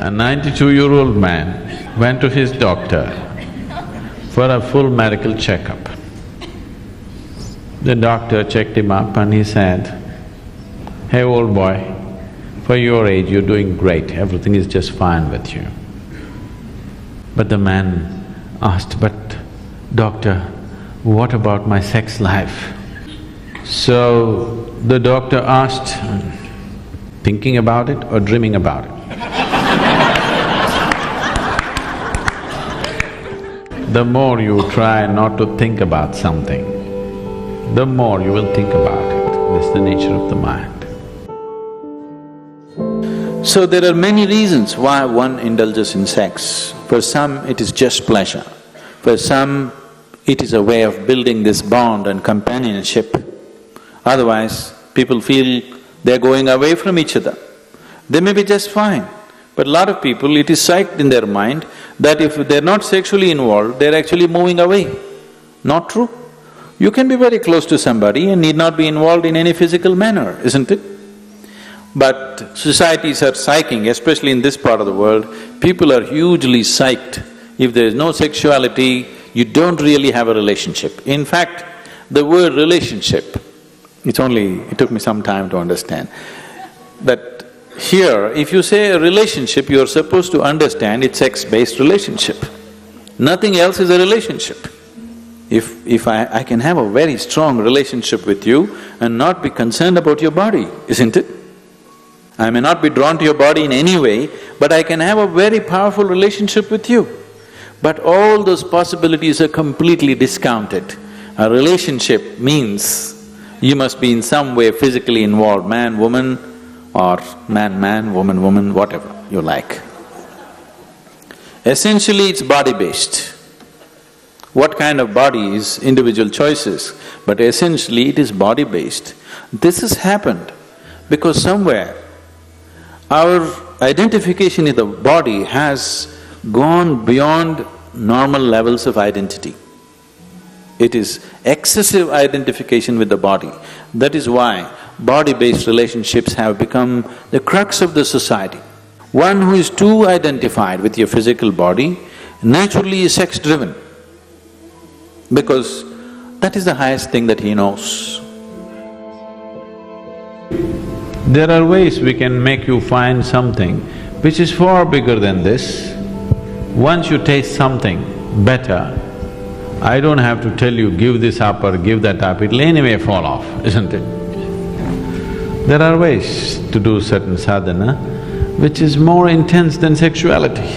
A 92-year-old man went to his doctor for a full medical checkup. The doctor checked him up and he said, "Hey old boy, for your age you're doing great, everything is just fine with you." But the man asked, "But doctor, what about my sex life?" So the doctor asked, "Thinking about it or dreaming about it?" The more you try not to think about something, the more you will think about it. That's the nature of the mind. So there are many reasons why one indulges in sex. For some, it is just pleasure. For some, it is a way of building this bond and companionship. Otherwise, people feel they're going away from each other. They may be just fine, but a lot of people, it is psyched in their mind that if they're not sexually involved, they're actually moving away. Not true. You can be very close to somebody and need not be involved in any physical manner, isn't it? But societies are psyching, especially in this part of the world, people are hugely psyched. If there is no sexuality, you don't really have a relationship. In fact, the word relationship, it took me some time to understand that here, if you say a relationship, you're supposed to understand it's sex-based relationship. Nothing else is a relationship. If I can have a very strong relationship with you and not be concerned about your body, isn't it? I may not be drawn to your body in any way, but I can have a very powerful relationship with you. But all those possibilities are completely discounted. A relationship means you must be in some way physically involved, man, woman, or man, woman, woman, whatever you like. Essentially, it's body-based. What kind of body is individual choices, but essentially it is body-based. This has happened because somewhere our identification in the body has gone beyond normal levels of identity. It is excessive identification with the body. That is why body-based relationships have become the crux of the society. One who is too identified with your physical body naturally is sex-driven, because that is the highest thing that he knows. There are ways we can make you find something which is far bigger than this. Once you taste something better, I don't have to tell you, give this up or give that up, it'll anyway fall off, isn't it? There are ways to do certain sadhana which is more intense than sexuality,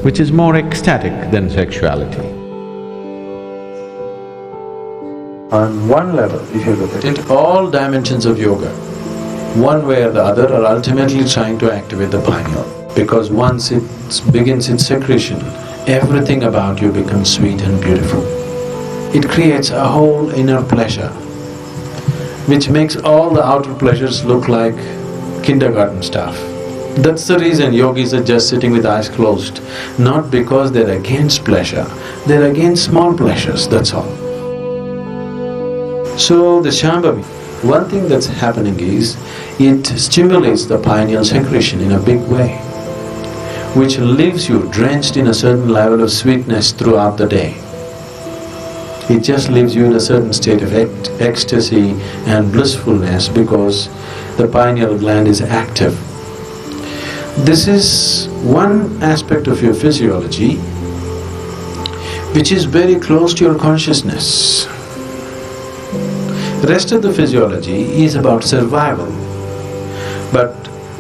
which is more ecstatic than sexuality. On one level, if you look at it, all dimensions of yoga, one way or the other, are ultimately trying to activate the pineal. Because once it begins its secretion, everything about you becomes sweet and beautiful. It creates a whole inner pleasure, which makes all the outer pleasures look like kindergarten stuff. That's the reason yogis are just sitting with eyes closed, not because they're against pleasure, they're against small pleasures, that's all. So the Shambhavi, one thing that's happening is, it stimulates the pineal secretion in a big way, which leaves you drenched in a certain level of sweetness throughout the day. It just leaves you in a certain state of ecstasy and blissfulness because the pineal gland is active. This is one aspect of your physiology which is very close to your consciousness. The rest of the physiology is about survival, but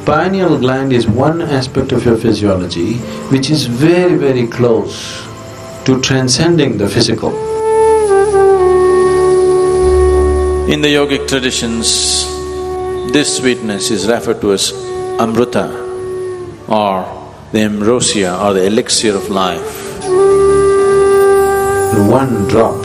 pineal gland is one aspect of your physiology which is very, very close to transcending the physical. In the yogic traditions, this sweetness is referred to as amrita or the ambrosia or the elixir of life. One drop,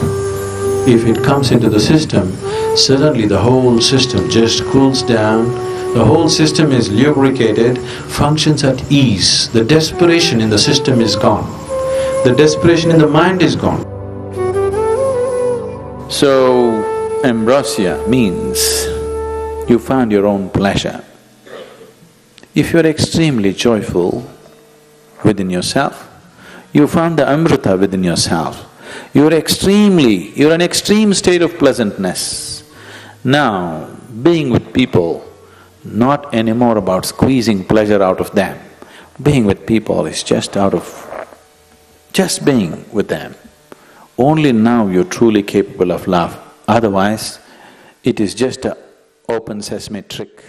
if it comes into the system, suddenly the whole system just cools down, the whole system is lubricated, functions at ease. The desperation in the system is gone. The desperation in the mind is gone. So, ambrosia means you found your own pleasure. If you're extremely joyful, within yourself. You found the Amrita within yourself. You're an extreme state of pleasantness. Now, being with people, not anymore about squeezing pleasure out of them. Being with people is just being with them. Only now you're truly capable of love. Otherwise, it is just an open sesame trick.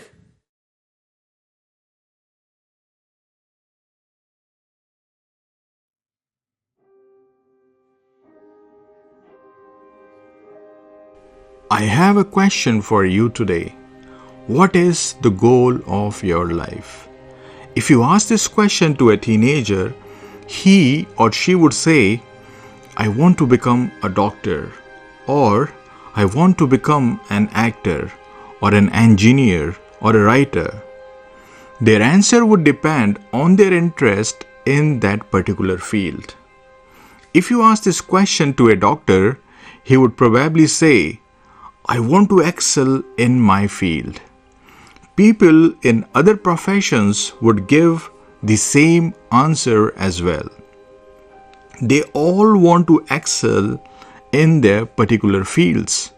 I have a question for you today. What is the goal of your life? If you ask this question to a teenager, he or she would say, I want to become a doctor, or I want to become an actor, or an engineer, or a writer. Their answer would depend on their interest in that particular field. If you ask this question to a doctor, he would probably say, I want to excel in my field. People in other professions would give the same answer as well. They all want to excel in their particular fields.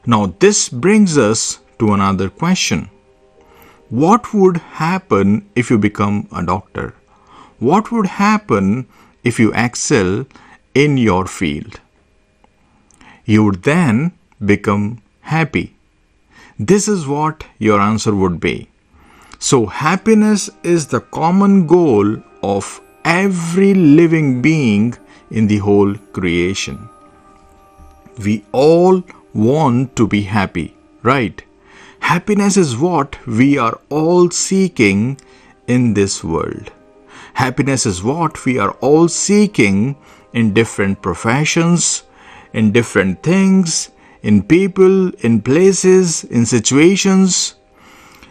Now, this brings us to another question. What would happen if you become a doctor? What would happen if you excel in your field? You would then become happy. This is what your answer would be. So, happiness is the common goal of every living being in the whole creation. We all want to be happy, right? Happiness is what we are all seeking in this world. Happiness is what we are all seeking in different professions, in different things, in people, in places, in situations.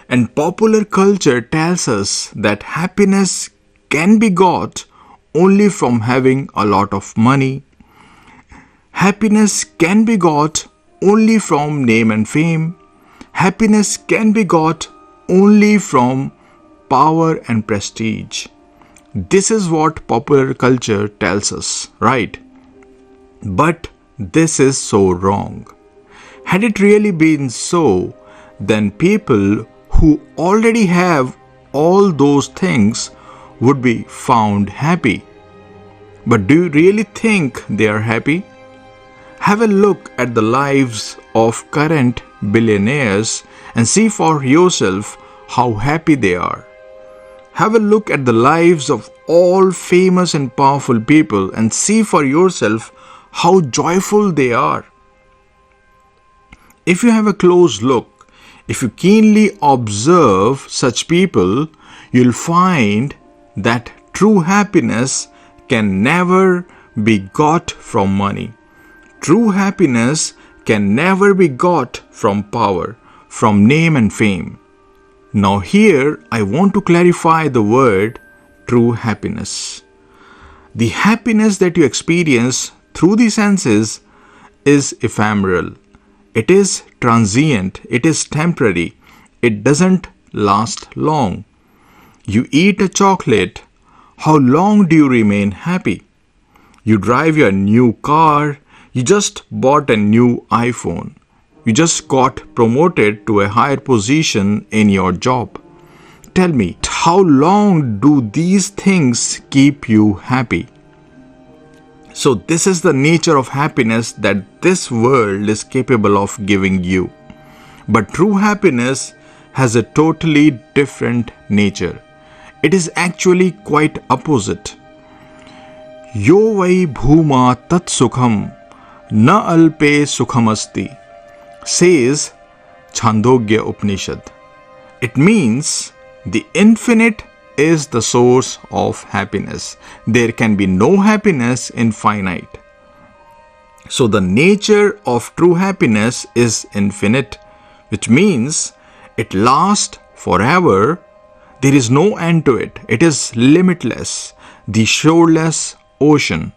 And popular culture tells us that happiness can be got only from having a lot of money. Happiness can be got only from name and fame. Happiness can be got only from power and prestige. This is what popular culture tells us, right? But this is so wrong. Had it really been so, then people who already have all those things would be found happy. But do you really think they are happy? Have a look at the lives of current billionaires and see for yourself how happy they are. Have a look at the lives of all famous and powerful people and see for yourself how joyful they are. If you have a close look, if you keenly observe such people, you'll find that true happiness can never be got from money. True happiness can never be got from power, from name and fame. Now here I want to clarify the word true happiness. The happiness that you experience through the senses is ephemeral. It is transient, it is temporary, it doesn't last long. You eat a chocolate, how long do you remain happy? You drive your new car, you just bought a new iPhone. You just got promoted to a higher position in your job. Tell me, how long do these things keep you happy? So this is the nature of happiness that this world is capable of giving you. But true happiness has a totally different nature. It is actually quite opposite. Yo vai bhuma tat sukham na alpe sukhamasti, says Chandogya Upanishad. It means the infinite is the source of happiness. There can be no happiness in finite. So the nature of true happiness is infinite, which means it lasts forever. There is no end to it. It is limitless, the shoreless ocean.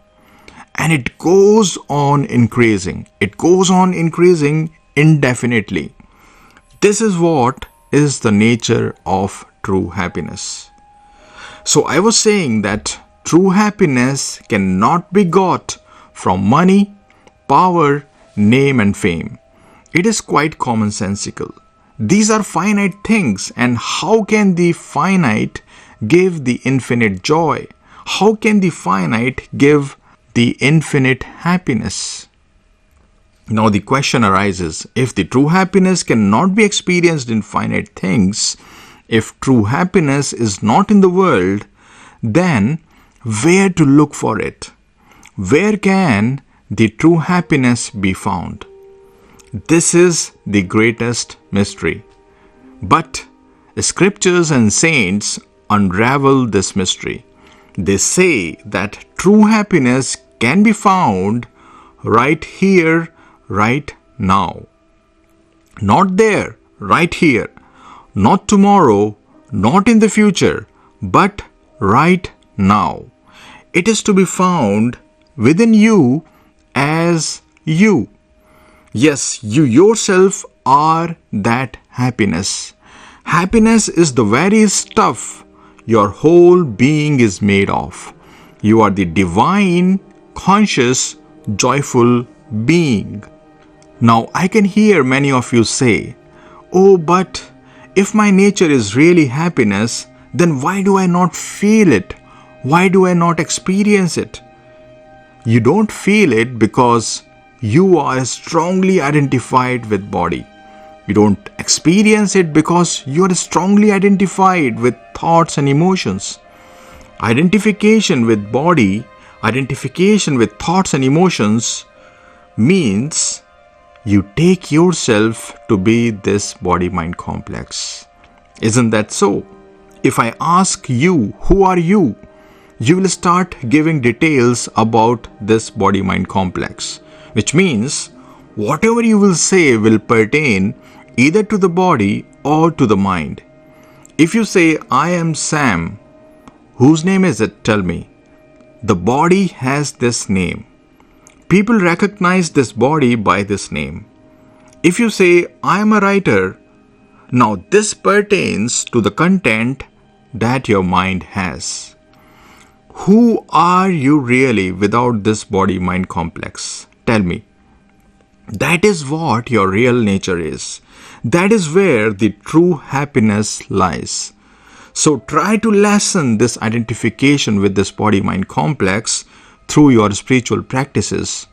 And it goes on increasing. It goes on increasing indefinitely. This is what is the nature of true happiness. So I was saying that true happiness cannot be got from money, power, name and fame. It is quite commonsensical. These are finite things, and how can the finite give the infinite joy? How can the finite give the infinite happiness? Now the question arises, if the true happiness cannot be experienced in finite things, if true happiness is not in the world, then where to look for it? Where can the true happiness be found? This is the greatest mystery. But scriptures and saints unravel this mystery. They say that true happiness can be found right here, right now. Not there, right here. Not tomorrow, not in the future, but right now. It is to be found within you as you. Yes, you yourself are that happiness. Happiness is the very stuff your whole being is made of. You are the divine, conscious, joyful being. Now I can hear many of you say, "Oh, but if my nature is really happiness, then why do I not feel it? Why do I not experience it?" You don't feel it because you are strongly identified with body. You don't experience it because you are strongly identified with thoughts and emotions. Identification with body, identification with thoughts and emotions means you take yourself to be this body-mind complex. Isn't that so? If I ask you, who are you? You will start giving details about this body-mind complex, which means whatever you will say will pertain either to the body or to the mind. If you say, "I am Sam," whose name is it? Tell me. The body has this name. People recognize this body by this name. If you say, "I am a writer," now this pertains to the content that your mind has. Who are you really without this body-mind complex? Tell me. That is what your real nature is. That is where the true happiness lies. So try to lessen this identification with this body-mind complex through your spiritual practices.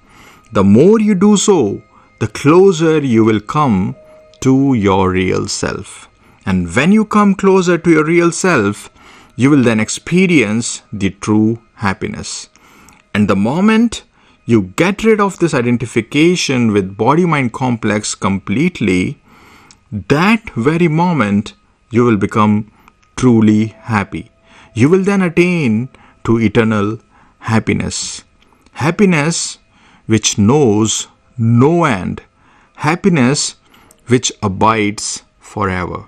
The more you do so, the closer you will come to your real self. And when you come closer to your real self, you will then experience the true happiness. And the moment you get rid of this identification with body-mind complex completely, that very moment you will become truly happy. You will then attain to eternal happiness. Happiness which knows no end. Happiness which abides forever.